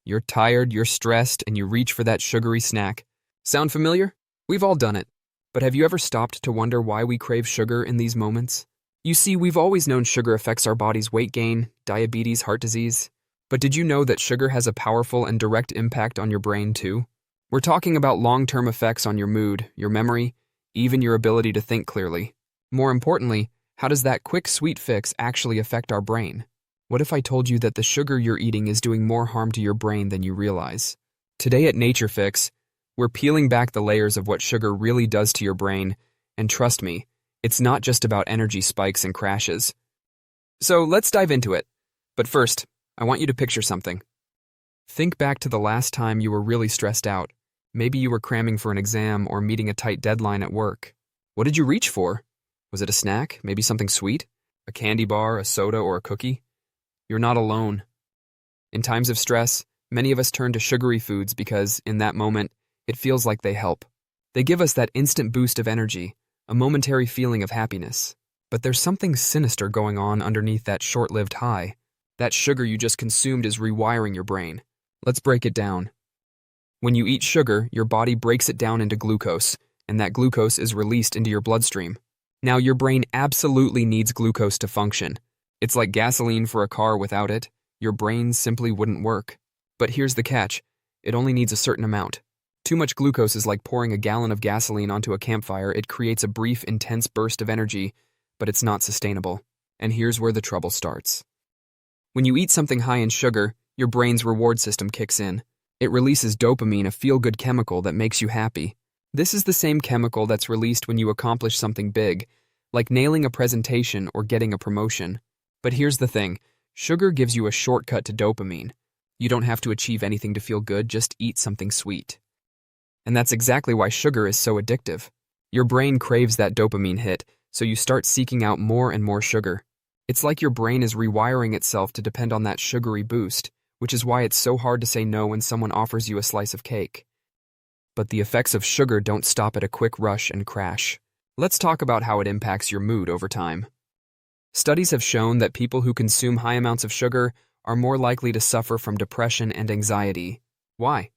You're tired, you're stressed, and you reach for that sugary snack. Sound familiar? We've all done it. But have you ever stopped to wonder why we crave sugar in these moments? You see, we've always known sugar affects our body's weight gain, diabetes, heart disease. But did you know that sugar has a powerful and direct impact on your brain too? We're talking about long-term effects on your mood, your memory, even your ability to think clearly. More importantly, how does that quick sweet fix actually affect our brain? What if I told you that the sugar you're eating is doing more harm to your brain than you realize? Today at NatureFix, we're peeling back the layers of what sugar really does to your brain, and trust me, it's not just about energy spikes and crashes. So let's dive into it. But first, I want you to picture something. Think back to the last time you were really stressed out. Maybe you were cramming for an exam or meeting a tight deadline at work. What did you reach for? Was it a snack? Maybe something sweet? A candy bar, a soda, or a cookie? You're not alone. In times of stress, many of us turn to sugary foods because, in that moment, it feels like they help. They give us that instant boost of energy, a momentary feeling of happiness. But there's something sinister going on underneath that short-lived high. That sugar you just consumed is rewiring your brain. Let's break it down. When you eat sugar, your body breaks it down into glucose, and that glucose is released into your bloodstream. Now, your brain absolutely needs glucose to function. It's like gasoline for a car. Without it, your brain simply wouldn't work. But here's the catch. It only needs a certain amount. Too much glucose is like pouring a gallon of gasoline onto a campfire. It creates a brief, intense burst of energy, but it's not sustainable. And here's where the trouble starts. When you eat something high in sugar, your brain's reward system kicks in. It releases dopamine, a feel-good chemical that makes you happy. This is the same chemical that's released when you accomplish something big, like nailing a presentation or getting a promotion. But here's the thing. Sugar gives you a shortcut to dopamine. You don't have to achieve anything to feel good, just eat something sweet. And that's exactly why sugar is so addictive. Your brain craves that dopamine hit, so you start seeking out more and more sugar. It's like your brain is rewiring itself to depend on that sugary boost, which is why it's so hard to say no when someone offers you a slice of cake. But the effects of sugar don't stop at a quick rush and crash. Let's talk about how it impacts your mood over time. Studies have shown that people who consume high amounts of sugar are more likely to suffer from depression and anxiety. Why?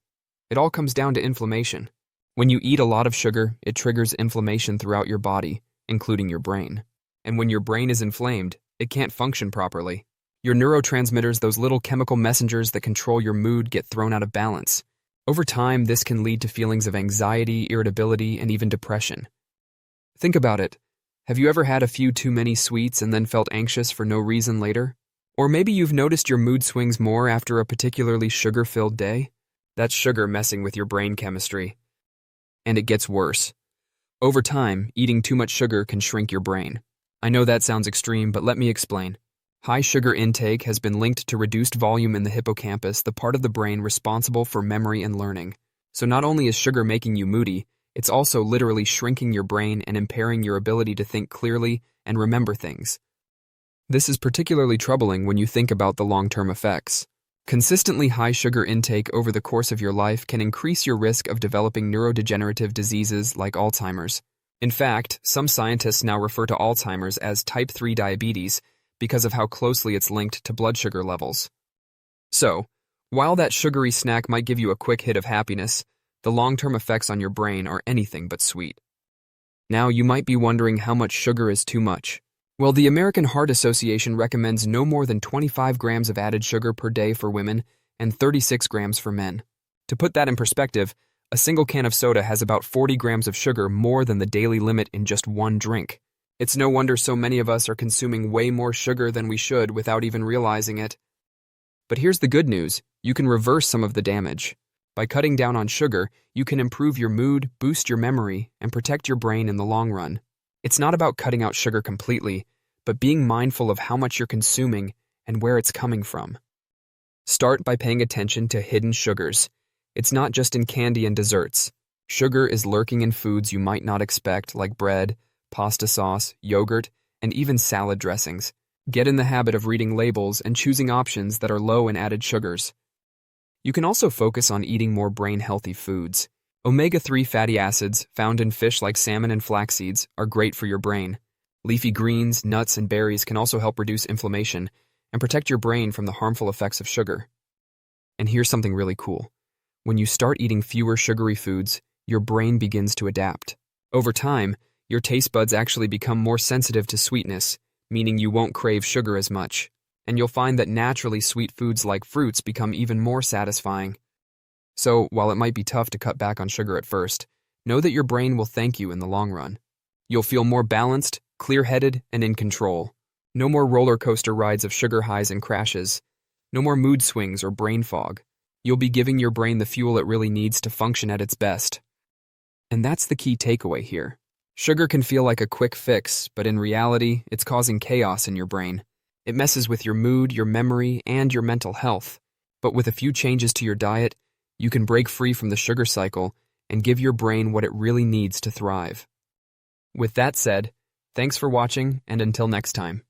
It all comes down to inflammation. When you eat a lot of sugar, it triggers inflammation throughout your body, including your brain. And when your brain is inflamed, it can't function properly. Your neurotransmitters, those little chemical messengers that control your mood, get thrown out of balance. Over time, this can lead to feelings of anxiety, irritability, and even depression. Think about it. Have you ever had a few too many sweets and then felt anxious for no reason later? Or maybe you've noticed your mood swings more after a particularly sugar-filled day? That's sugar messing with your brain chemistry. And it gets worse. Over time, eating too much sugar can shrink your brain. I know that sounds extreme, but let me explain. High sugar intake has been linked to reduced volume in the hippocampus, the part of the brain responsible for memory and learning. So not only is sugar making you moody, it's also literally shrinking your brain and impairing your ability to think clearly and remember things. This is particularly troubling when you think about the long-term effects. Consistently high sugar intake over the course of your life can increase your risk of developing neurodegenerative diseases like Alzheimer's. In fact, some scientists now refer to Alzheimer's as type 3 diabetes because of how closely it's linked to blood sugar levels. So, while that sugary snack might give you a quick hit of happiness, the long-term effects on your brain are anything but sweet. Now, you might be wondering how much sugar is too much. Well, the American Heart Association recommends no more than 25 grams of added sugar per day for women and 36 grams for men. To put that in perspective, a single can of soda has about 40 grams of sugar, more than the daily limit in just one drink. It's no wonder so many of us are consuming way more sugar than we should without even realizing it. But here's the good news. You can reverse some of the damage. By cutting down on sugar, you can improve your mood, boost your memory, and protect your brain in the long run. It's not about cutting out sugar completely, but being mindful of how much you're consuming and where it's coming from. Start by paying attention to hidden sugars. It's not just in candy and desserts. Sugar is lurking in foods you might not expect, like bread, pasta sauce, yogurt, and even salad dressings. Get in the habit of reading labels and choosing options that are low in added sugars. You can also focus on eating more brain-healthy foods. Omega-3 fatty acids, found in fish like salmon and flax seeds, are great for your brain. Leafy greens, nuts, and berries can also help reduce inflammation and protect your brain from the harmful effects of sugar. And here's something really cool. When you start eating fewer sugary foods, your brain begins to adapt. Over time, your taste buds actually become more sensitive to sweetness, meaning you won't crave sugar as much. And you'll find that naturally sweet foods like fruits become even more satisfying. So, while it might be tough to cut back on sugar at first, know that your brain will thank you in the long run. You'll feel more balanced, clear-headed, and in control. No more roller coaster rides of sugar highs and crashes. No more mood swings or brain fog. You'll be giving your brain the fuel it really needs to function at its best. And that's the key takeaway here. Sugar can feel like a quick fix, but in reality, it's causing chaos in your brain. It messes with your mood, your memory, and your mental health. But with a few changes to your diet, you can break free from the sugar cycle and give your brain what it really needs to thrive. With that said, thanks for watching, and until next time.